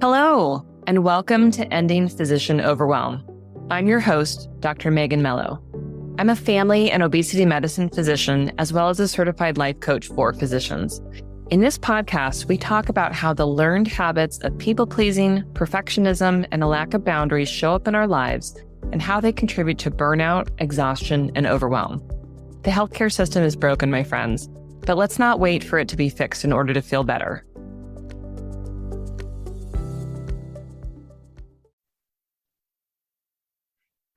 Hello, and welcome to Ending Physician Overwhelm. I'm your host, Dr. Megan Mello. I'm a family and obesity medicine physician, as well as a certified life coach for physicians. In this podcast, we talk about how the learned habits of people-pleasing, perfectionism, and a lack of boundaries show up in our lives and how they contribute to burnout, exhaustion, and overwhelm. The healthcare system is broken, my friends, but let's not wait for it to be fixed in order to feel better.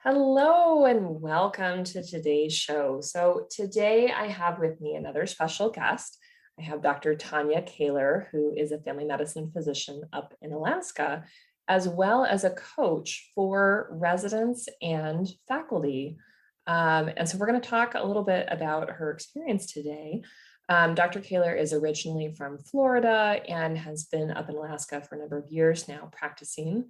Hello and welcome to today's show. So today I have with me another special guest. I have Dr. Tonya Caylor, who is a family medicine physician up in Alaska, as well as a coach for residents and faculty. And so we're going to talk a little bit about her experience today. Dr. Caylor is originally from Florida and has been up in Alaska for a number of years now practicing.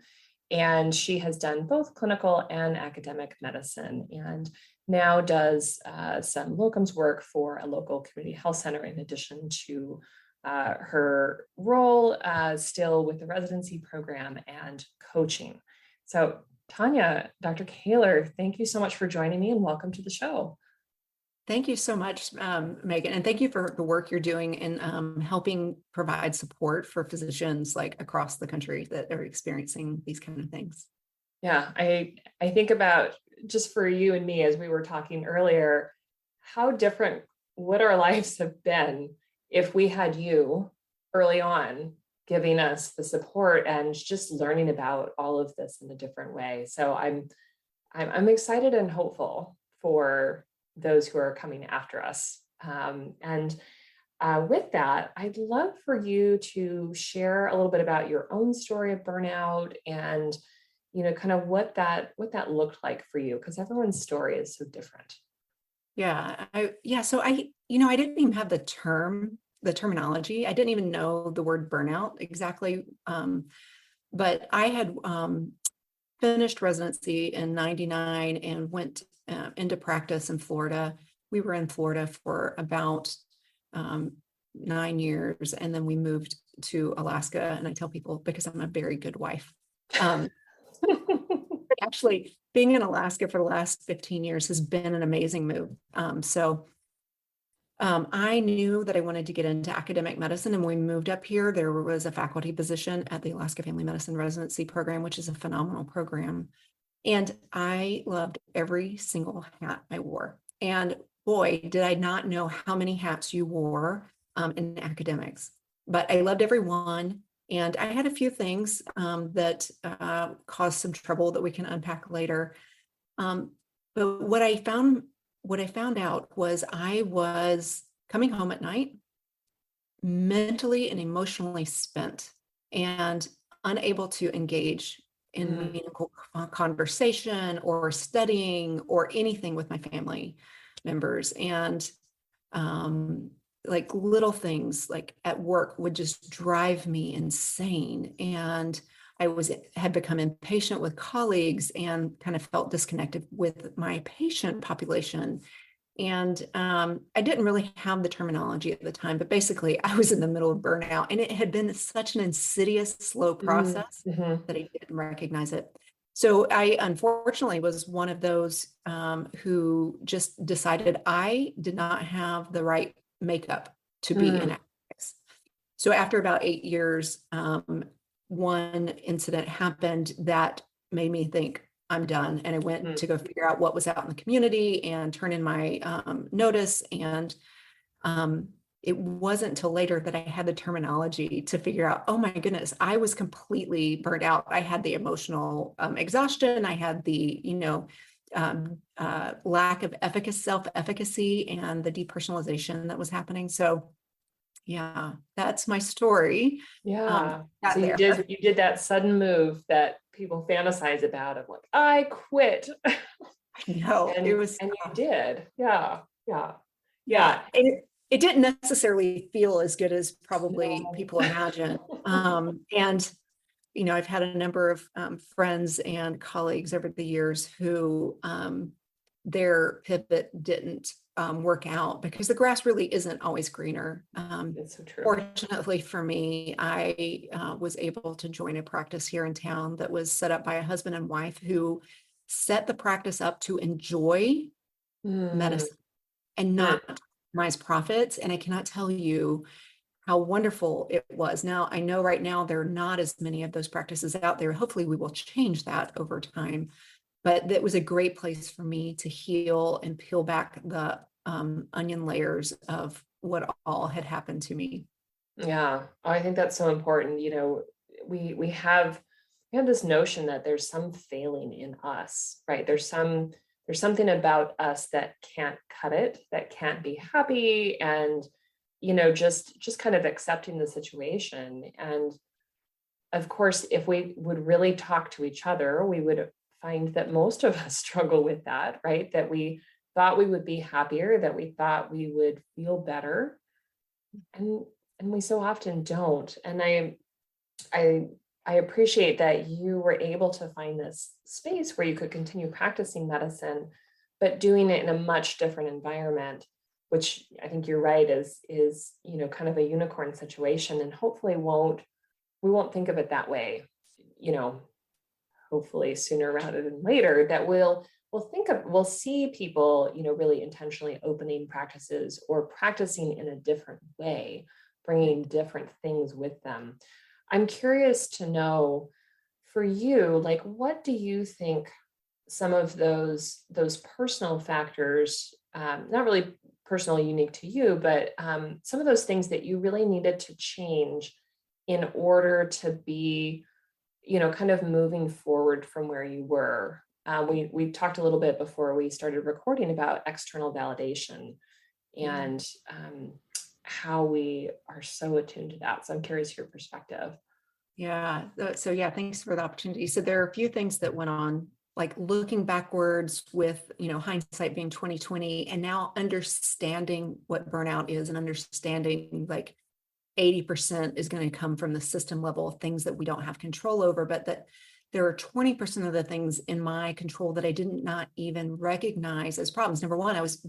And she has done both clinical and academic medicine and now does some locums work for a local community health center in addition to her role still with the residency program and coaching. So Tonya, Dr. Caylor, thank you so much for joining me and welcome to the show. Thank you so much, Megan, and thank you for the work you're doing in helping provide support for physicians like across the country that are experiencing these kind of things. Yeah, I think about just for you and me, as we were talking earlier, how different would our lives have been if we had you early on giving us the support and just learning about all of this in a different way. So I'm excited and hopeful for those who are coming after us. With that, I'd love for you to share a little bit about your own story of burnout and, kind of what that looked like for you, because everyone's story is so different. So I didn't even have the terminology. I didn't even know the word burnout exactly. But I had finished residency in 99 and went into practice in Florida. We were in Florida for about 9 years, and then we moved to Alaska. And I tell people because I'm a very good wife. Actually, being in Alaska for the last 15 years has been an amazing move. I knew that I wanted to get into academic medicine, and when we moved up here, there was a faculty position at the Alaska Family Medicine Residency Program, which is a phenomenal program. And I loved every single hat I wore. And boy, did I not know how many hats you wore in academics. But I loved every one. And I had a few things that caused some trouble that we can unpack later. But what I found out was I was coming home at night mentally and emotionally spent and unable to engage in meaningful conversation or studying or anything with my family members. And like little things like at work would just drive me insane. And I had become impatient with colleagues and kind of felt disconnected with my patient population. And I didn't really have the terminology at the time, but basically I was in the middle of burnout, and it had been such an insidious, slow process that I didn't recognize it. So I unfortunately was one of those who just decided I did not have the right makeup to be in academics. So after about 8 years, one incident happened that made me think I'm done. And I went to go figure out what was out in the community and turn in my notice. And it wasn't until later that I had the terminology to figure out, oh my goodness, I was completely burnt out. I had the emotional exhaustion. I had the, lack of self-efficacy and the depersonalization that was happening. So yeah, that's my story. Yeah. So you did that sudden move that people fantasize about of like, I quit. No, and you did. Yeah. And it didn't necessarily feel as good as probably people imagine. And, I've had a number of friends and colleagues over the years who their pivot didn't work out, because the grass really isn't always greener. It's so true. Fortunately for me, I was able to join a practice here in town that was set up by a husband and wife who set the practice up to enjoy medicine and not maximize profits. And I cannot tell you how wonderful it was. Now, I know right now there are not as many of those practices out there. Hopefully we will change that over time. But that was a great place for me to heal and peel back the onion layers of what all had happened to me. Yeah, I think that's so important. We have this notion that there's some failing in us, right? There's something about us that can't cut it, that can't be happy, and just kind of accepting the situation. And of course, if we would really talk to each other, we would find that most of us struggle with that, right? That we thought we would be happier, that we thought we would feel better, and we so often don't. And I appreciate that you were able to find this space where you could continue practicing medicine, but doing it in a much different environment, which I think you're right is kind of a unicorn situation, and hopefully we won't think of it that way, hopefully sooner rather than later, that we'll see people, really intentionally opening practices or practicing in a different way, bringing different things with them. I'm curious to know, for you, like, what do you think some of those personal factors, not really personally unique to you, but some of those things that you really needed to change in order to be, kind of moving forward from where you were? We talked a little bit before we started recording about external validation and how we are so attuned to that. So I'm curious your perspective. Yeah. So yeah, thanks for the opportunity. So there are a few things that went on, like looking backwards with, hindsight being 2020, and now understanding what burnout is and understanding like 80% is going to come from the system level of things that we don't have control over, but that there are 20% of the things in my control that I did not even recognize as problems. Number one, I was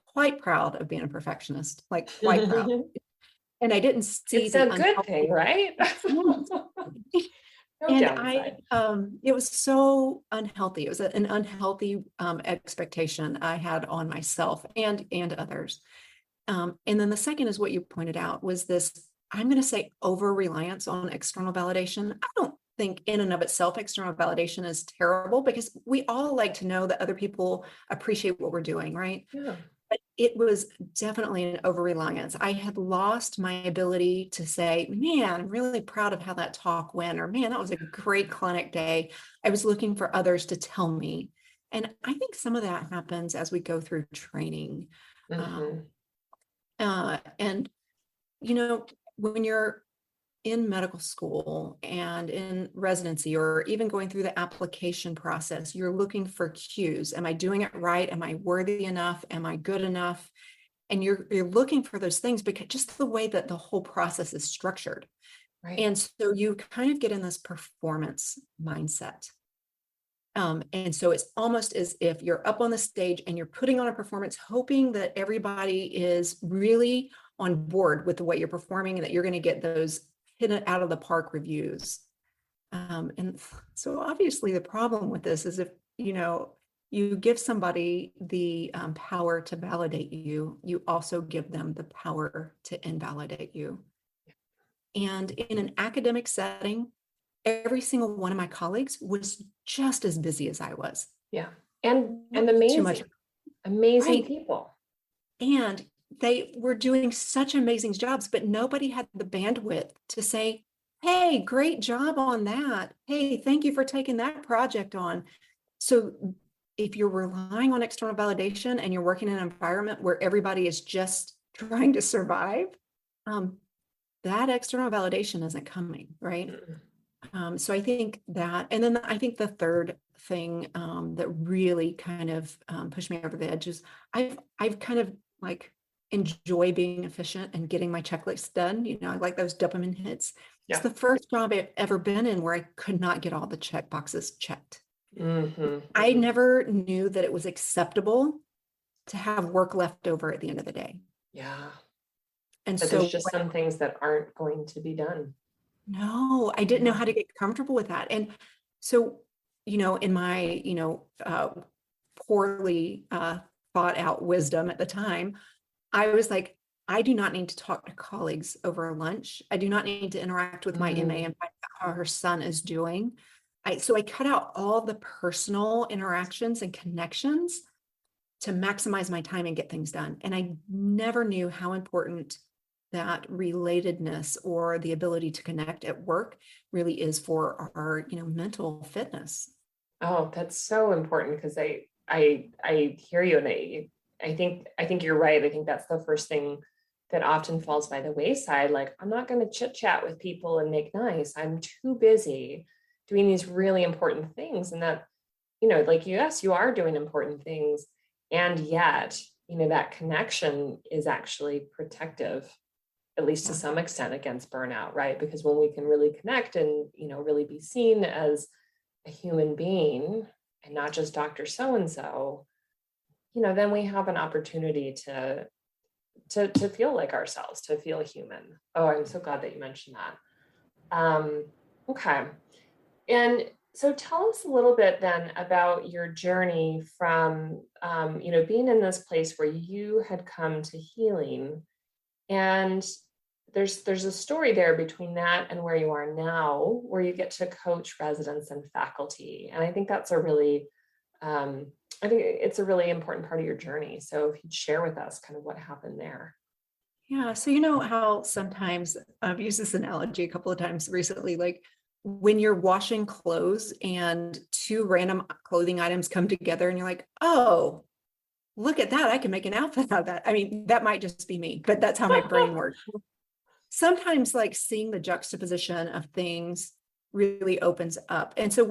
quite proud of being a perfectionist, like quite proud. And I didn't see It's a good thing, right? No and downside. it was so unhealthy. It was an unhealthy expectation I had on myself and others. And then the second is what you pointed out was this, I'm going to say, over reliance on external validation. I don't think in and of itself external validation is terrible, because we all like to know that other people appreciate what we're doing, right? Yeah. But it was definitely an over reliance. I had lost my ability to say, man, I'm really proud of how that talk went, or man, that was a great clinic day. I was looking for others to tell me. And I think some of that happens as we go through training. And, when you're in medical school and in residency, or even going through the application process, you're looking for cues. Am I doing it right? Am I worthy enough? Am I good enough? And you're looking for those things because just the way that the whole process is structured. Right. And so you kind of get in this performance mindset. And so it's almost as if you're up on the stage and you're putting on a performance, hoping that everybody is really on board with the way you're performing and that you're going to get those hit it out of the park reviews. And so obviously the problem with this is if, you give somebody the power to validate you, you also give them the power to invalidate you. And in an academic setting, every single one of my colleagues was just as busy as I was. Yeah. And Too much. amazing Right. people. And they were doing such amazing jobs, but nobody had the bandwidth to say, hey, great job on that. Hey, thank you for taking that project on. So if you're relying on external validation and you're working in an environment where everybody is just trying to survive, that external validation isn't coming, right? So I think that, and then I think the third thing that really kind of pushed me over the edge is I've kind of like enjoy being efficient and getting my checklist done. I like those dopamine hits. Yeah. It's the first job I've ever been in where I could not get all the check boxes checked. I never knew that it was acceptable to have work left over at the end of the day. Yeah. And But there's so just some things that aren't going to be done. no, I didn't know Yeah. how to get comfortable with that. And so, in my, poorly thought out wisdom at the time, I was like, I do not need to talk to colleagues over lunch. I do not need to interact with my MA Mm. and find out how her son is doing. So I cut out all the personal interactions and connections to maximize my time and get things done. And I never knew how important that relatedness or the ability to connect at work really is for our, mental fitness. Oh, that's so important because I hear you, and I think you're right. I think that's the first thing that often falls by the wayside. Like, I'm not going to chit chat with people and make nice. I'm too busy doing these really important things. And that, like, yes, you are doing important things. And yet, that connection is actually protective, at least to Yeah. some extent, against burnout, right? Because when we can really connect and, really be seen as a human being and not just Dr. So and so, then we have an opportunity to feel like ourselves, to feel human. Oh, I'm so glad that you mentioned that. Okay. And so tell us a little bit then about your journey from, being in this place where you had come to healing, and there's a story there between that and where you are now, where you get to coach residents and faculty. And I think that's um, I think it's a really important part of your journey. So if you'd share with us kind of what happened there. Yeah. So, you know how sometimes I've used this analogy a couple of times recently, like when you're washing clothes and two random clothing items come together and you're like, oh, look at that. I can make an outfit out of that. I mean, that might just be me, but that's how my brain works. Sometimes like seeing the juxtaposition of things really opens up. And so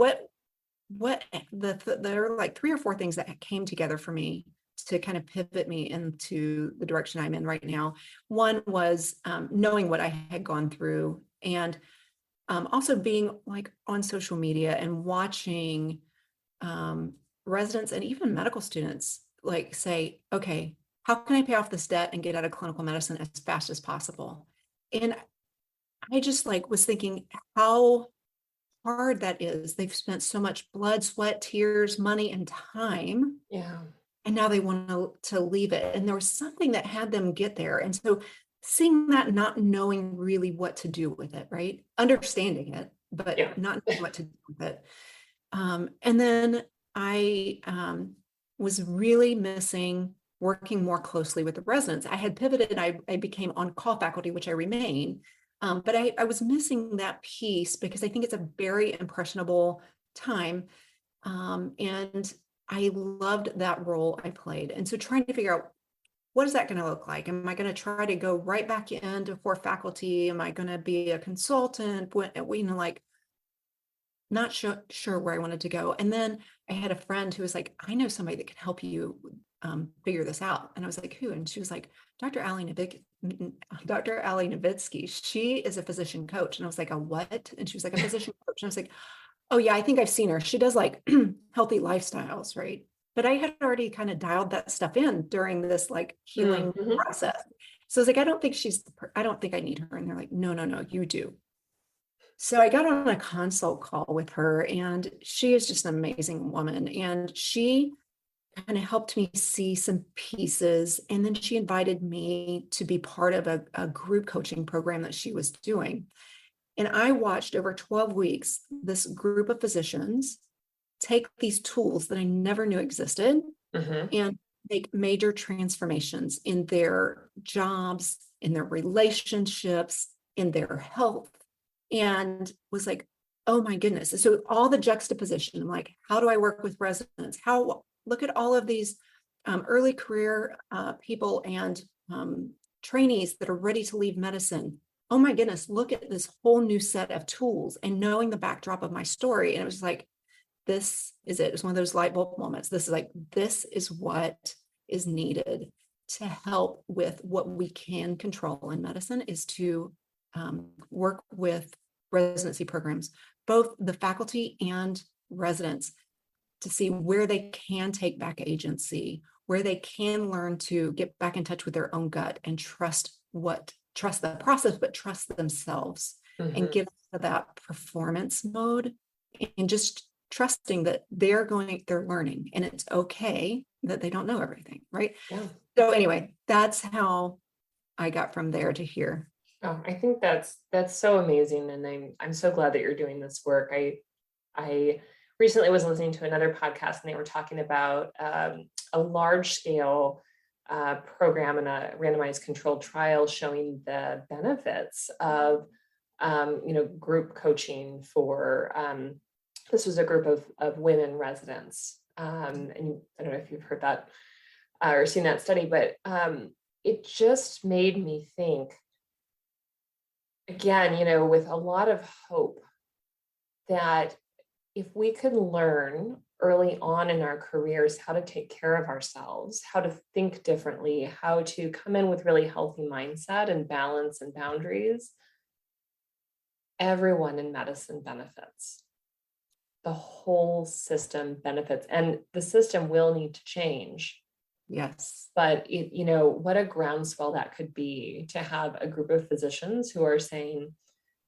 there are like 3 or 4 things that came together for me to kind of pivot me into the direction I'm in right now. One was knowing what I had gone through, and also being like on social media and watching residents and even medical students like say, okay, how can I pay off this debt and get out of clinical medicine as fast as possible? And I just like was thinking how hard that is. They've spent so much blood, sweat, tears, money, and time, Yeah. and now they want to leave it. And there was something that had them get there. And so seeing that, not knowing really what to do with it, right? Understanding it, but Yeah. not knowing what to do with it. And then I was really missing working more closely with the residents. I had pivoted, I became on-call faculty, which I remain, but I was missing that piece because I think it's a very impressionable time. And I loved that role I played. And so trying to figure out, what is that going to look like? Am I going to try to go right back into for faculty? Am I going to be a consultant? Like not sure where I wanted to go. And then I had a friend who was like, I know somebody that can help you figure this out. And I was like, who? And she was like, Dr. Dr. Ali Novitsky. She is a physician coach. And I was like, a what? And she was like, a physician coach. And I was like, oh yeah, I think I've seen her. She does like healthy lifestyles, right? But I had already kind of dialed that stuff in during this like healing Mm-hmm. process. So I was like, I don't think I don't think I need her. And they're like, no, you do. So I got on a consult call with her, and she is just an amazing woman. And she kind of helped me see some pieces. And then she invited me to be part of a group coaching program that she was doing. And I watched over 12 weeks this group of physicians take these tools that I never knew existed Mm-hmm. and make major transformations in their jobs, in their relationships, in their health, and was like, oh my goodness. So all the juxtaposition, like, how do I work with residents? Look at all of these early career people and trainees that are ready to leave medicine. Oh my goodness, look at this whole new set of tools, and knowing the backdrop of my story. And it was like, this is it. It's one of those light bulb moments. This is what is needed to help with what we can control in medicine, is to work with residency programs, both the faculty and residents, to see where they can take back agency, where they can learn to get back in touch with their own gut and trust the process, but trust themselves and Mhm. get into that performance mode and just trusting that they're learning, and it's okay that they don't know everything, right? Yeah. So anyway, that's how I got from there to here. Oh, I think that's so amazing, and I'm so glad that you're doing this work. I recently was listening to another podcast, and they were talking about a large scale program and a randomized controlled trial showing the benefits of group coaching for this was a group of women residents. And I don't know if you've heard that or seen that study, but it just made me think again, with a lot of hope that if we could learn early on in our careers how to take care of ourselves, how to think differently, how to come in with really healthy mindset and balance and boundaries, everyone in medicine benefits. The whole system benefits, and the system will need to change. Yes. But what a groundswell that could be to have a group of physicians who are saying,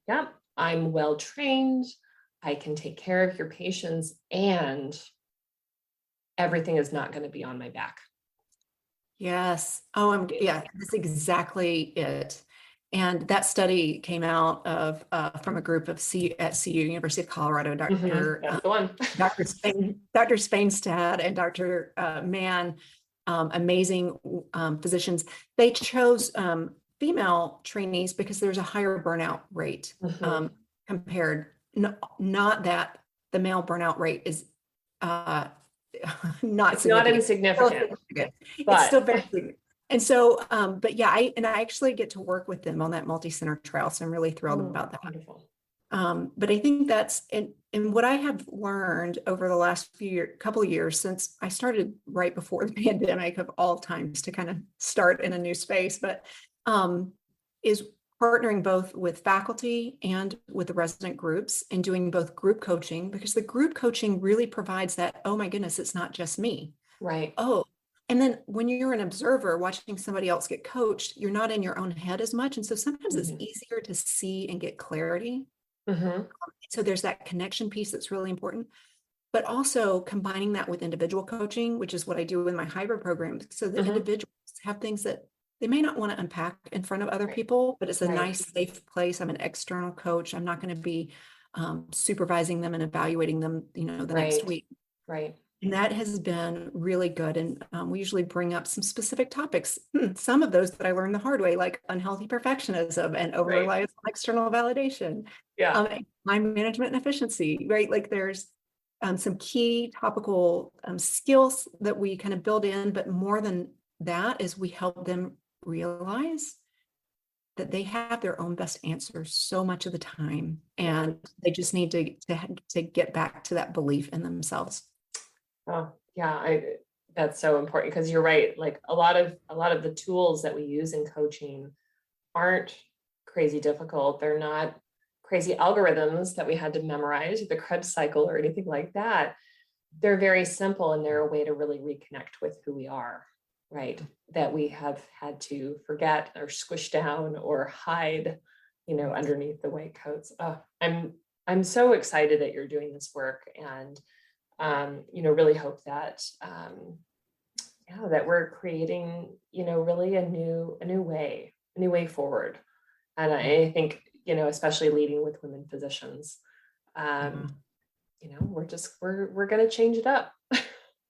yeah, I'm well trained, I can take care of your patients, and everything is not going to be on my back. Yes. Oh, yeah, that's exactly it. And that study came out of from a group of at CU, University of Colorado, That's the one. Dr. Spainstad and Dr. Mann, amazing physicians. They chose female trainees because there's a higher burnout rate compared. Not that the male burnout rate is not It's not significant. insignificant, It's still but very significant. And so, but yeah, I actually get to work with them on that multi-center trial. So I'm really thrilled about that. wonderful. But I think that's, and what I have learned over the last couple of years, since I started right before the pandemic of all times to kind of start in a new space, but is partnering both with faculty and with the resident groups and doing both group coaching, because the group coaching really provides that, oh my goodness, it's not just me. Right. Oh, and then when you're an observer watching somebody else get coached, you're not in your own head as much. And so sometimes it's easier to see and get clarity. So there's that connection piece that's really important, but also combining that with individual coaching, which is what I do in my hybrid program. So the individuals have things that they may not want to unpack in front of other people, but it's a nice, safe place. I'm an external coach. I'm not going to be supervising them and evaluating them, the next week. Right. And that has been really good. And we usually bring up some specific topics, some of those that I learned the hard way, like unhealthy perfectionism and over reliance on external validation, time management and efficiency, right? Like there's some key topical skills that we kind of build in, but more than that is we help them realize that they have their own best answers so much of the time. And they just need to get back to that belief in themselves. Oh, yeah, that's so important, because you're right. Like a lot of the tools that we use in coaching aren't crazy difficult. They're not crazy algorithms that we had to memorize, or the Krebs cycle or anything like that. They're very simple, and they're a way to really reconnect with who we are, right? That we have had to forget or squish down or hide, underneath the white coats. I'm so excited that you're doing this work, and really hope that that we're creating, really a new way forward. And I think, especially leading with women physicians, we're going to change it up.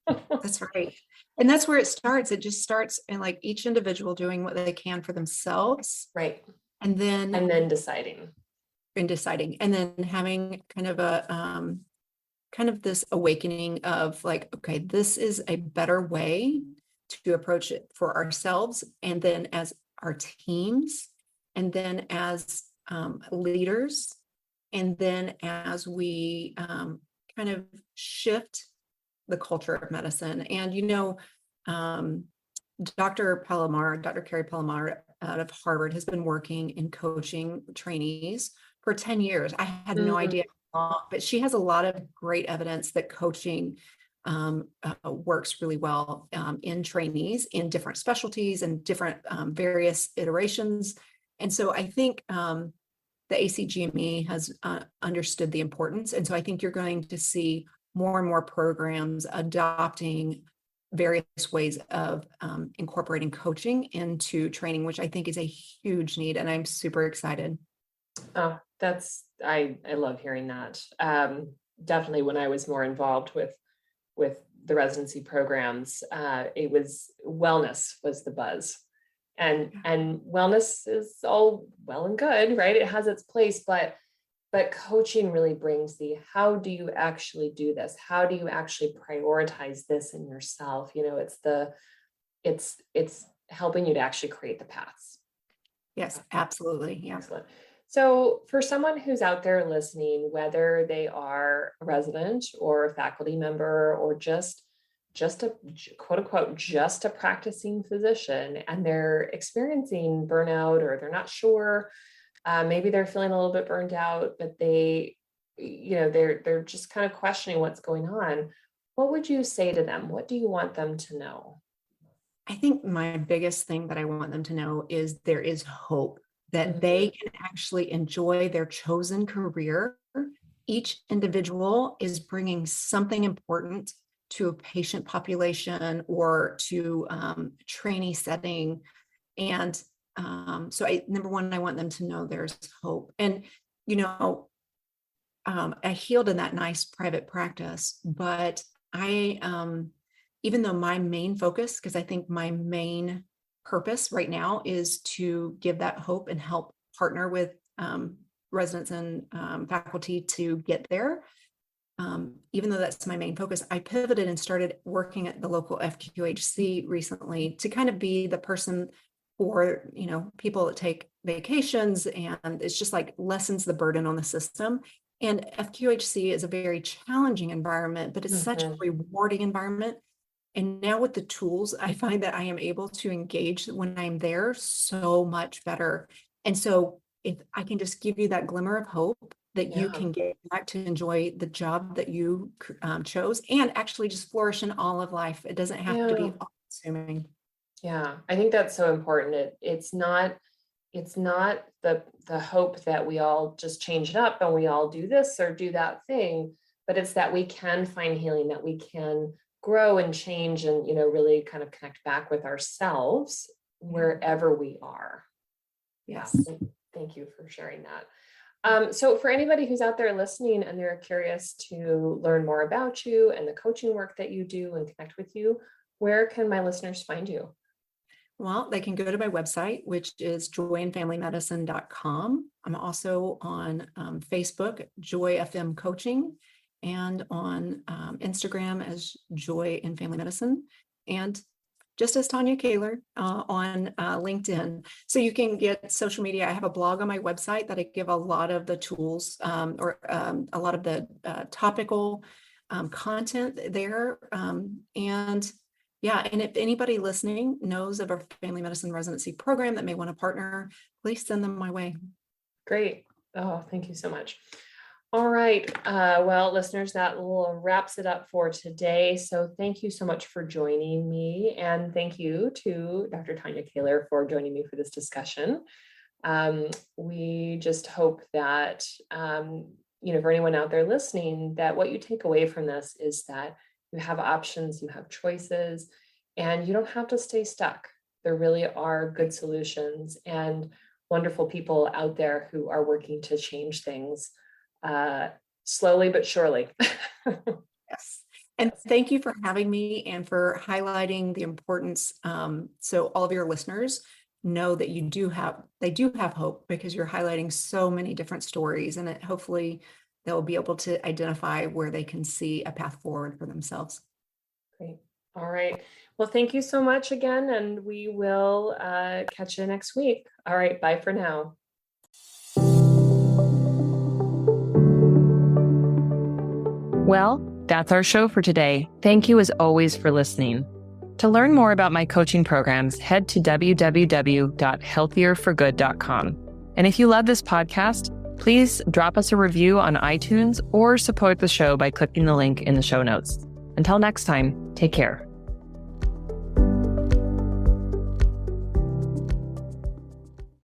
That's right. And that's where it starts. It just starts in like each individual doing what they can for themselves. Right. And then deciding. And then having kind of this awakening of like, okay, this is a better way to approach it for ourselves. And then as our teams, and then as leaders, and then as we kind of shift the culture of medicine. And, Dr. Carrie Palomar out of Harvard has been working in coaching trainees for 10 years. I had no idea, but she has a lot of great evidence that coaching works really well in trainees in different specialties and different various iterations. And so I think the ACGME has understood the importance. And so I think you're going to see more and more programs adopting various ways of incorporating coaching into training, which I think is a huge need. And I'm super excited. Oh, I love hearing that. Definitely when I was more involved with the residency programs, it was wellness was the buzz. And wellness is all well and good, right? It has its place, but coaching really brings the, how do you actually do this? How do you actually prioritize this in yourself? It's helping you to actually create the paths. Yes, absolutely. Yeah. Excellent. So for someone who's out there listening, whether they are a resident or a faculty member or just a quote unquote, just a practicing physician, and they're experiencing burnout, or they're not sure, maybe they're feeling a little bit burned out, but they're just kind of questioning what's going on. What would you say to them? What do you want them to know? I think my biggest thing that I want them to know is there is hope that they can actually enjoy their chosen career. Each individual is bringing something important to a patient population or to a trainee setting. And so number one, I want them to know there's hope. And, I healed in that nice private practice, but even though my main focus, because I think my main purpose right now is to give that hope and help partner with residents and faculty to get there. Even though that's my main focus, I pivoted and started working at the local FQHC recently to kind of be the person for, people that take vacations, and it's just like lessens the burden on the system. And FQHC is a very challenging environment, but it's such a rewarding environment. And now with the tools, I find that I am able to engage when I'm there so much better. And so if I can just give you that glimmer of hope that you can get back to enjoy the job that you chose and actually just flourish in all of life. It doesn't have to be all consuming. Yeah, I think that's so important. It's not the hope that we all just change it up and we all do this or do that thing, but it's that we can find healing, that we can grow and change and, really kind of connect back with ourselves wherever we are. Yes. Yeah, thank you for sharing that. So for anybody who's out there listening and they're curious to learn more about you and the coaching work that you do and connect with you, where can my listeners find you? Well, they can go to my website, which is joyinfamilymedicine.com. I'm also on Facebook, Joy FM Coaching, and on Instagram as Joy in Family Medicine, and just as Tonya Caylor on LinkedIn. So you can get social media. I have a blog on my website that I give a lot of the tools or a lot of the topical content there. And if anybody listening knows of a family medicine residency program that may want to partner, please send them my way. Great. Oh, thank you so much. All right. Well, listeners, that wraps it up for today. So thank you so much for joining me. And thank you to Dr. Tonya Caylor for joining me for this discussion. We just hope that, for anyone out there listening, that what you take away from this is that you have options, you have choices, and you don't have to stay stuck. There really are good solutions and wonderful people out there who are working to change things slowly but surely. Yes. And thank you for having me and for highlighting the importance. So all of your listeners know that they do have hope, because you're highlighting so many different stories, and hopefully they'll be able to identify where they can see a path forward for themselves. Great. All right. Well, thank you so much again, and we will catch you next week. All right. Bye for now. Well, that's our show for today. Thank you as always for listening. To learn more about my coaching programs, head to www.healthierforgood.com. And if you love this podcast, please drop us a review on iTunes or support the show by clicking the link in the show notes. Until next time, take care.